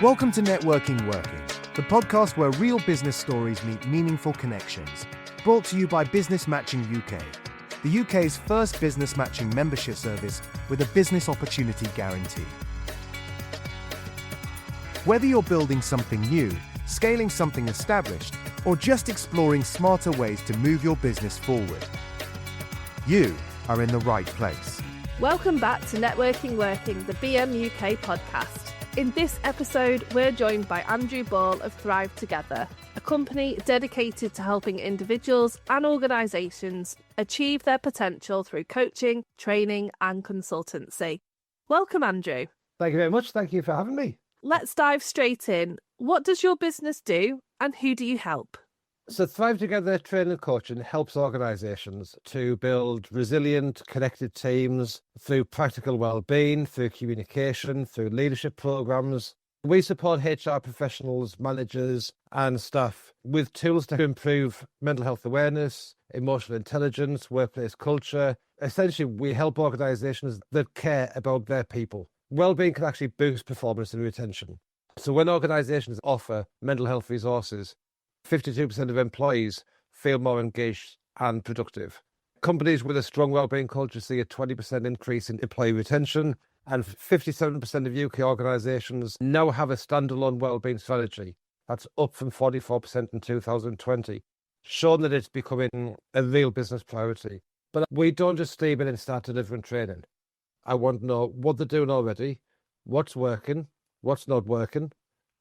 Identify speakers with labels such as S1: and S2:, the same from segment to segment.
S1: Welcome to Networking Working, the podcast where real business stories meet meaningful connections. Brought to you by Business Matching UK, the UK's first business matching membership service with a business opportunity guarantee. Whether you're building something new, scaling something established, or just exploring smarter ways to move your business forward, you are in the right place.
S2: Welcome back to Networking Working, the BMUK podcast. In this episode, we're joined by Andrew Ball of Thrive Together, a company dedicated to helping individuals and organisations achieve their potential through coaching, training and consultancy. Welcome, Andrew.
S3: Thank you very much. Thank you for having me.
S2: Let's dive straight in. What does your business do and who do you help?
S3: So Thrive Together Training and Coaching helps organisations to build resilient, connected teams through practical wellbeing, through communication, through leadership programmes. We support HR professionals, managers and staff with tools to improve mental health awareness, emotional intelligence, workplace culture. Essentially, we help organisations that care about their people. Wellbeing can actually boost performance and retention. So when organisations offer mental health resources, 52% of employees feel more engaged and productive. Companies with a strong wellbeing culture see a 20% increase in employee retention, and 57% of UK organisations now have a standalone wellbeing strategy. That's up from 44% in 2020, showing that it's becoming a real business priority. But we don't just leave it and start delivering training. I want to know what they're doing already, what's working, what's not working,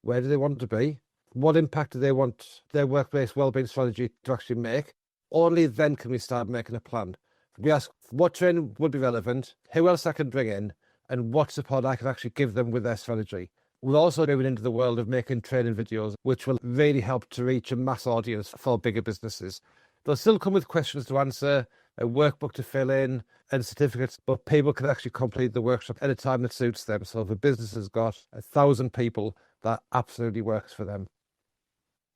S3: where do they want to be, what impact do they want their workplace wellbeing strategy to actually make. Only then can we start making a plan. We ask what training would be relevant, who else I can bring in, and what support I can actually give them with their strategy. We're also moving into the world of making training videos, which will really help to reach a mass audience for bigger businesses. They'll still come with questions to answer, a workbook to fill in, and certificates, but people can actually complete the workshop at a time that suits them. So if a business has got 1,000 people, that absolutely works for them.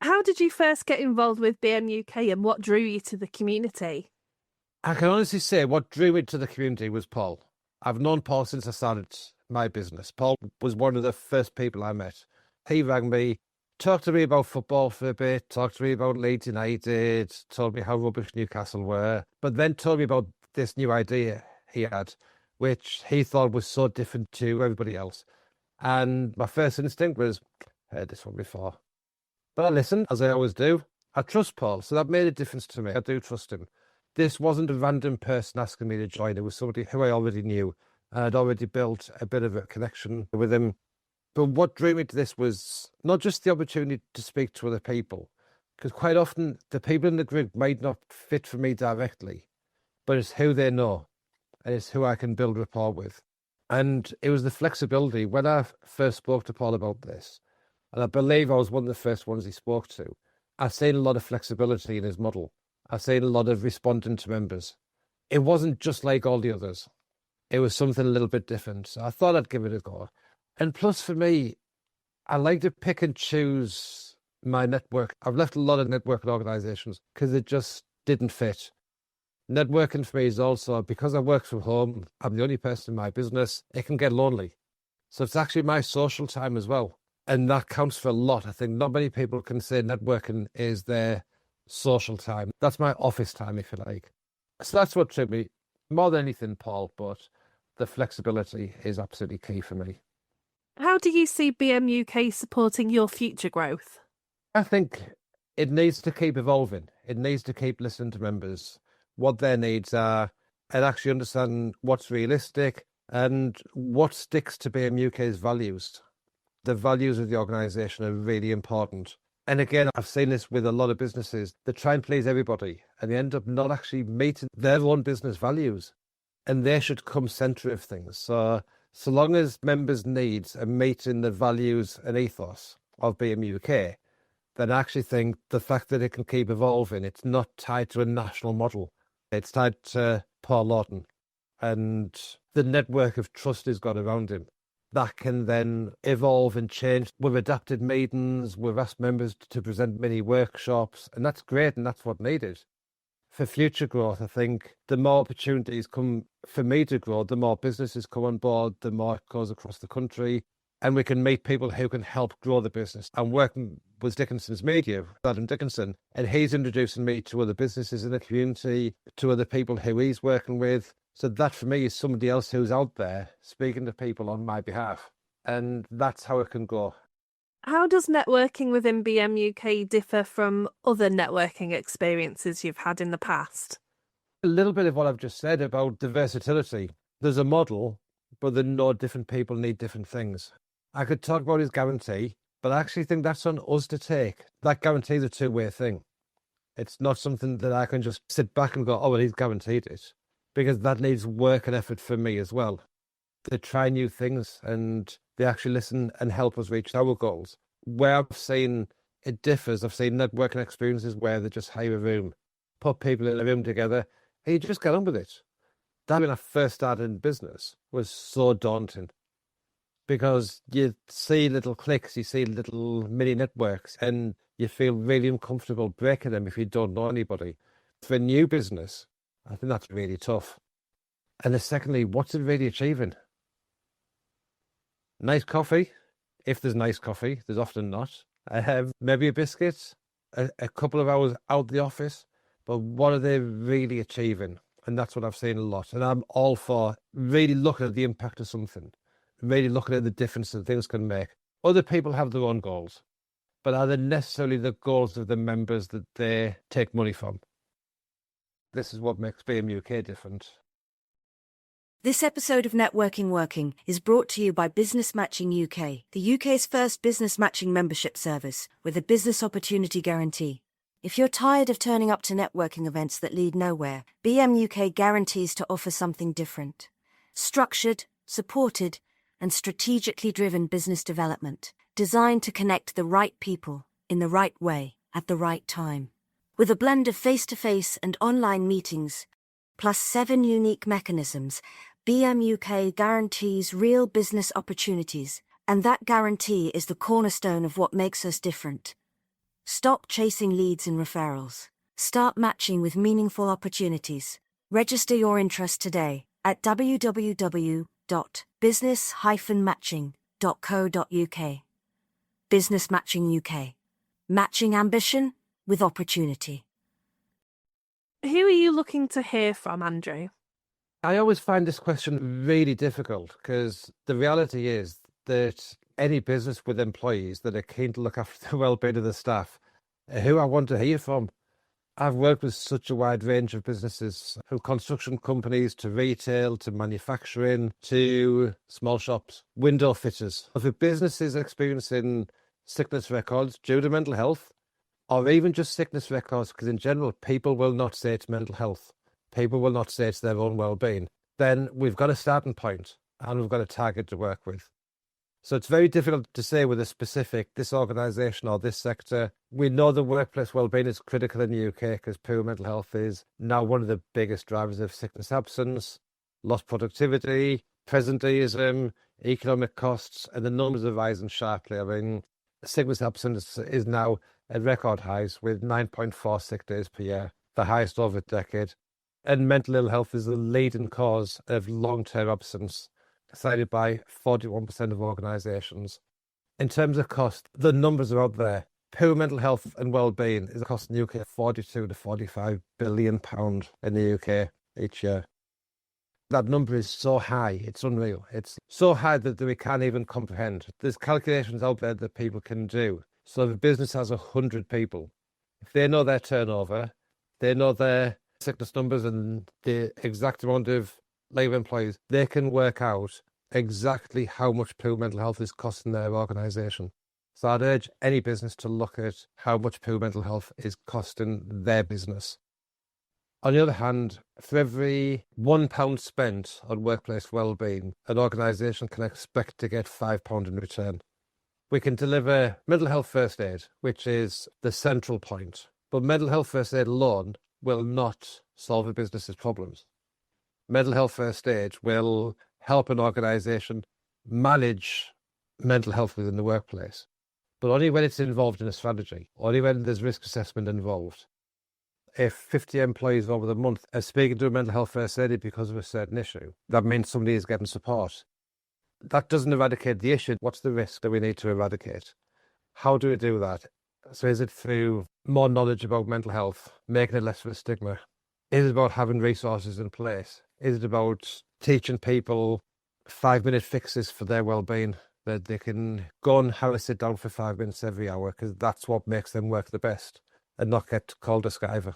S2: How did you first get involved with BMUK and what drew you to the community?
S3: I can honestly say what drew me to the community was Paul. I've known Paul since I started my business. Paul was one of the first people I met. He rang me, talked to me about football for a bit, talked to me about Leeds United, told me how rubbish Newcastle were, but then told me about this new idea he had, which he thought was so different to everybody else. And my first instinct was, heard this one before. But I listened, as I always do. I trust Paul, so that made a difference to me. I do trust him. This wasn't a random person asking me to join. It was somebody who I already knew. I'd already built a bit of a connection with him. But what drew me to this was not just the opportunity to speak to other people, because quite often the people in the group might not fit for me directly, but it's who they know, and it's who I can build rapport with. And it was the flexibility. When I first spoke to Paul about this, and I believe I was one of the first ones he spoke to, I've seen a lot of flexibility in his model. I've seen a lot of responding to members. It wasn't just like all the others. It was something a little bit different. So I thought I'd give it a go. And plus for me, I like to pick and choose my network. I've left a lot of networking organisations because it just didn't fit. Networking for me is also, because I work from home, I'm the only person in my business, it can get lonely. So it's actually my social time as well. And that counts for a lot. I think not many people can say networking is their social time. That's my office time, if you like. So that's what took me, more than anything, Paul, but the flexibility is absolutely key for me.
S2: How do you see BMUK supporting your future growth?
S3: I think it needs to keep evolving. It needs to keep listening to members, what their needs are, and actually understand what's realistic and what sticks to BMUK's values. The values of the organisation are really important. And again, I've seen this with a lot of businesses. They try and please everybody and they end up not actually meeting their own business values. And they should come centre of things. So long as members' needs are meeting the values and ethos of BMUK, then I actually think the fact that it can keep evolving, it's not tied to a national model. It's tied to Paul Lawton and the network of trust he's got around him. That can then evolve and change. We've adapted meetings, we've asked members to present mini workshops, and that's great, and that's what's needed. For future growth, I think the more opportunities come for me to grow, the more businesses come on board, the more it goes across the country, and we can meet people who can help grow the business. I'm working with Dickinson's Media, Adam Dickinson, and he's introducing me to other businesses in the community, to other people who he's working with. So that for me is somebody else who's out there speaking to people on my behalf. And that's how it can go.
S2: How does networking within BMUK differ from other networking experiences you've had in the past?
S3: A little bit of what I've just said about the versatility. There's a model, but then no, different people need different things. I could talk about his guarantee, but I actually think that's on us to take. That guarantee is a two-way thing. It's not something that I can just sit back and go, oh, well, he's guaranteed it, because that needs work and effort for me as well. They try new things and they actually listen and help us reach our goals. Where I've seen it differs, I've seen networking experiences where they just hire a room, put people in a room together, and you just get on with it. That, when I first started in business, was so daunting because you see little cliques, you see little mini networks, and you feel really uncomfortable breaking them if you don't know anybody. For a new business, I think that's really tough. And then secondly, what's it really achieving? Nice coffee, if there's nice coffee, there's often not. Maybe a biscuit, a couple of hours out the office, but what are they really achieving? And that's what I've seen a lot. And I'm all for really looking at the impact of something, really looking at the difference that things can make. Other people have their own goals, but are they necessarily the goals of the members that they take money from? This is what makes BMUK different.
S4: This episode of Networking Working is brought to you by Business Matching UK, the UK's first business matching membership service with a business opportunity guarantee. If you're tired of turning up to networking events that lead nowhere, BMUK guarantees to offer something different. Structured, supported, and strategically driven business development, designed to connect the right people in the right way at the right time. With a blend of face-to-face and online meetings, plus 7 unique mechanisms, BMUK guarantees real business opportunities, and that guarantee is the cornerstone of what makes us different. Stop chasing leads and referrals. Start matching with meaningful opportunities. Register your interest today at www.business-matching.co.uk. Business Matching UK. Matching ambition with opportunity.
S2: Who are you looking to hear from, Andrew?
S3: I always find this question really difficult because the reality is that any business with employees that are keen to look after the well-being of the staff, who I want to hear from. I've worked with such a wide range of businesses, from construction companies to retail to manufacturing to small shops, window fitters. If a business is experiencing sickness records due to mental health, or even just sickness records, because in general, people will not say it's mental health. People will not say it's their own well-being. Then we've got a starting point and we've got a target to work with. So it's very difficult to say with a specific, this organisation or this sector. We know the workplace wellbeing is critical in the UK because poor mental health is now one of the biggest drivers of sickness absence, lost productivity, presenteeism, economic costs, and the numbers are rising sharply. I mean, sickness absence is now at record highs with 9.4 sick days per year, the highest over a decade. And mental ill health is the leading cause of long-term absence, cited by 41% of organisations. In terms of cost, the numbers are out there. Poor mental health and well-being is costing the UK 42 to 45 billion pound in the UK each year. That number is so high, it's unreal. It's so high that we can't even comprehend. There's calculations out there that people can do. So if a business has 100 people, if they know their turnover, they know their sickness numbers and the exact amount of labour employees, they can work out exactly how much poor mental health is costing their organisation. So I'd urge any business to look at how much poor mental health is costing their business. On the other hand, for every £1 spent on workplace wellbeing, an organisation can expect to get £5 in return. We can deliver mental health first aid, which is the central point. But mental health first aid alone will not solve a business's problems. Mental health first aid will help an organisation manage mental health within the workplace, but only when it's involved in a strategy, only when there's risk assessment involved. If 50 employees over the month are speaking to a mental health first aid because of a certain issue, that means somebody is getting support. That doesn't eradicate the issue. What's the risk that we need to eradicate? How do we do that? So is it through more knowledge about mental health, making it less of a stigma? Is it about having resources in place? Is it about teaching people 5-minute fixes for their well-being, that they can go and have a sit down for 5 minutes every hour, because that's what makes them work the best and not get called a skiver?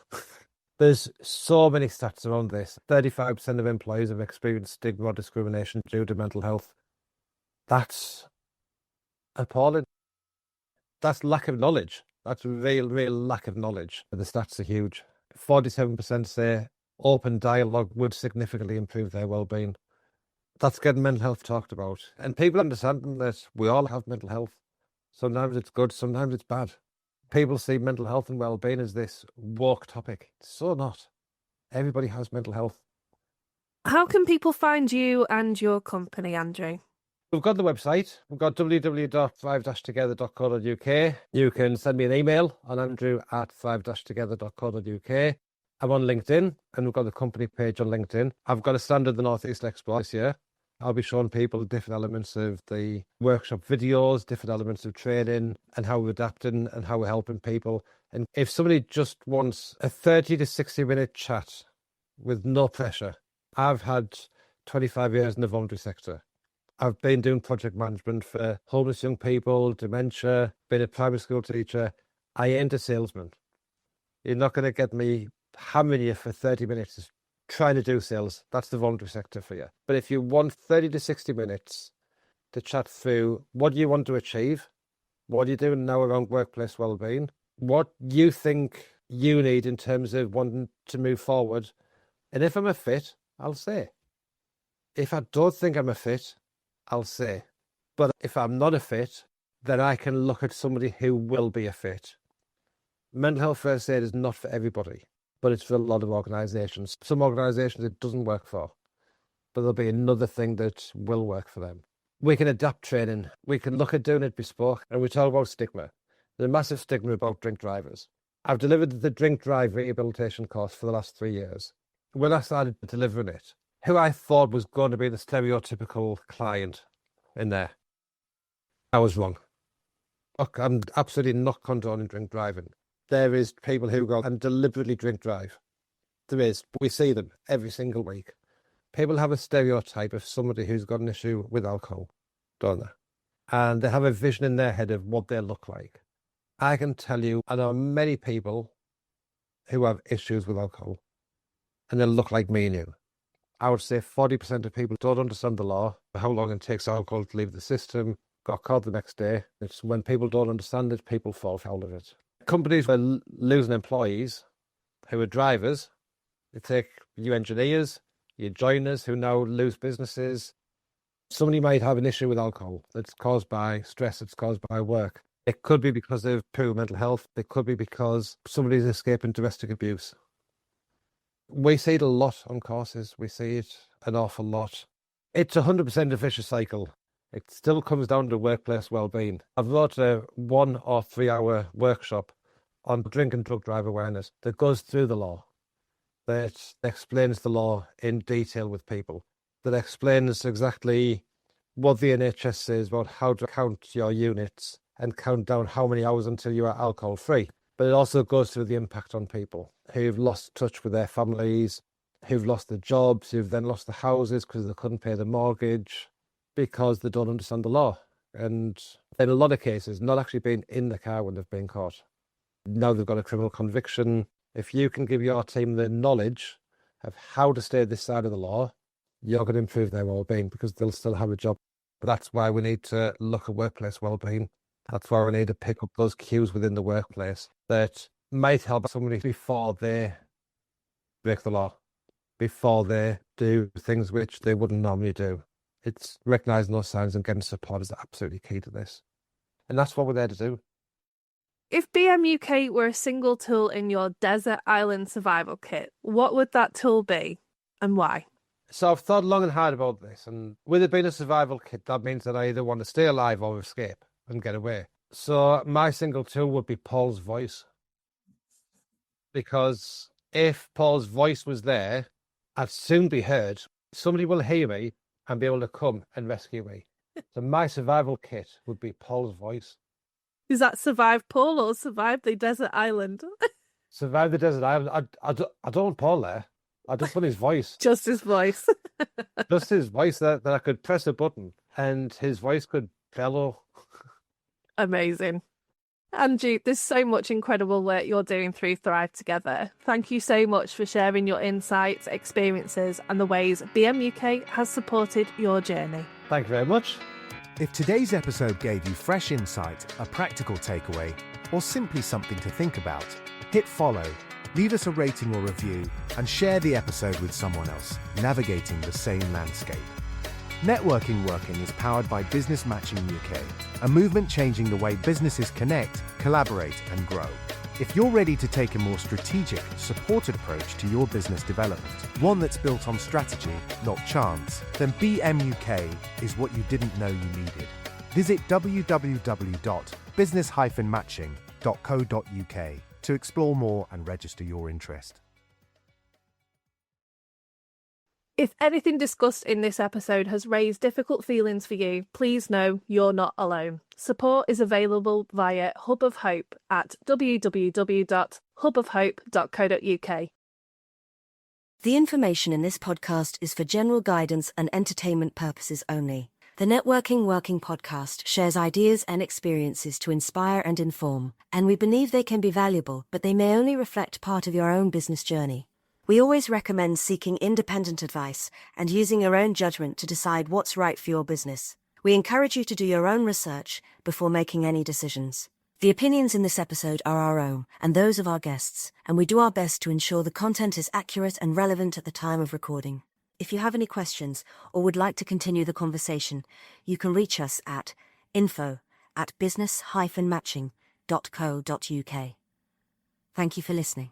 S3: There's so many stats around this. 35% of employees have experienced stigma or discrimination due to mental health. That's appalling. That's lack of knowledge. That's real lack of knowledge. The stats are huge. 47% say open dialogue would significantly improve their well-being. That's getting mental health talked about. And people understanding that we all have mental health. Sometimes it's good, sometimes it's bad. People see mental health and well-being as this woke topic. It's so not. Everybody has mental health.
S2: How can people find you and your company, Andrew?
S3: We've got the website. We've got www.thrive-together.co.uk. You can send me an email on andrew@thrive-together.co.uk. I'm on LinkedIn, and we've got the company page on LinkedIn. I've got a stand at the North East Expo this year. I'll be showing people different elements of the workshop videos, different elements of training, and how we're adapting and how we're helping people. And if somebody just wants a 30 to 60-minute chat with no pressure, I've had 25 years in the voluntary sector. I've been doing project management for homeless young people, dementia, been a primary school teacher. I ain't a salesman. You're not going to get me hammering you for 30 minutes trying to do sales. That's the voluntary sector for you. But if you want 30 to 60 minutes to chat through what you want to achieve, what you're doing now around workplace wellbeing, what you think you need in terms of wanting to move forward, and if I'm a fit, I'll say. If I don't think I'm a fit, I'll say. But if I'm not a fit, then I can look at somebody who will be a fit. Mental health first aid is not for everybody, but it's for a lot of organisations. Some organisations it doesn't work for, but there'll be another thing that will work for them. We can adapt training. We can look at doing it bespoke, and we talk about stigma. There's a massive stigma about drink drivers. I've delivered the drink drive rehabilitation course for the last 3 years. When I started delivering it, who I thought was going to be the stereotypical client in there, I was wrong. Look, I'm absolutely not condoning drink driving. There is people who go and deliberately drink drive. There is. We see them every single week. People have a stereotype of somebody who's got an issue with alcohol, don't they? And they have a vision in their head of what they look like. I can tell you, I know many people who have issues with alcohol, and they look like me and you. I would say 40% of people don't understand the law, how long it takes alcohol to leave the system, got caught the next day. It's when people don't understand it, people fall foul of it. Companies are losing employees who are drivers. They take you engineers, your joiners who now lose businesses. Somebody might have an issue with alcohol that's caused by stress, it's caused by work. It could be because of poor mental health. It could be because somebody's escaping domestic abuse. We see it a lot on courses. We see it an awful lot. It's 100% a vicious cycle. It still comes down to workplace wellbeing. I've wrote a 1 or 3 hour workshop on drink and drug drive awareness that goes through the law, that explains the law in detail with people, that explains exactly what the NHS says about how to count your units and count down how many hours until you are alcohol free. But it also goes through the impact on people who've lost touch with their families, who've lost their jobs, who've then lost their houses because they couldn't pay the mortgage, because they don't understand the law. And in a lot of cases, not actually being in the car when they've been caught. Now they've got a criminal conviction. If you can give your team the knowledge of how to stay this side of the law, you're going to improve their well-being because they'll still have a job. But that's why we need to look at workplace well-being. That's why we need to pick up those cues within the workplace that might help somebody before they break the law, before they do things which they wouldn't normally do. It's recognising those signs and getting support is absolutely key to this. And that's what we're there to do.
S2: If BMUK were a single tool in your desert island survival kit, what would that tool be and why?
S3: So I've thought long and hard about this. And with it being a survival kit, that means that I either want to stay alive or escape and get away. So my single tool would be Paul's voice. Because if Paul's voice was there, I'd soon be heard. Somebody will hear me and be able to come and rescue me. So my survival kit would be Paul's voice.
S2: Is that survive Paul or survive the desert island?
S3: Survive the desert island. I don't want Paul there. I just want his voice.
S2: Just his voice.
S3: Just his voice that I could press a button and his voice could bellow.
S2: Amazing. Andrew, there's so much incredible work you're doing through Thrive Together. Thank you so much for sharing your insights, experiences, and the ways BMUK has supported your journey.
S3: Thank you very much.
S1: If today's episode gave you fresh insight, a practical takeaway, or simply something to think about, hit follow, leave us a rating or review, and share the episode with someone else navigating the same landscape. Networking Working is powered by Business Matching UK, a movement changing the way businesses connect, collaborate, and grow. If you're ready to take a more strategic, supported approach to your business development, one that's built on strategy, not chance, then BMUK is what you didn't know you needed. Visit www.business-matching.co.uk to explore more and register your interest.
S2: If anything discussed in this episode has raised difficult feelings for you, please know you're not alone. Support is available via Hub of Hope at www.hubofhope.co.uk.
S4: The information in this podcast is for general guidance and entertainment purposes only. The Networking Working podcast shares ideas and experiences to inspire and inform, and we believe they can be valuable, but they may only reflect part of your own business journey. We always recommend seeking independent advice and using your own judgment to decide what's right for your business. We encourage you to do your own research before making any decisions. The opinions in this episode are our own and those of our guests, and we do our best to ensure the content is accurate and relevant at the time of recording. If you have any questions or would like to continue the conversation, you can reach us at info@business-matching.co.uk. Thank you for listening.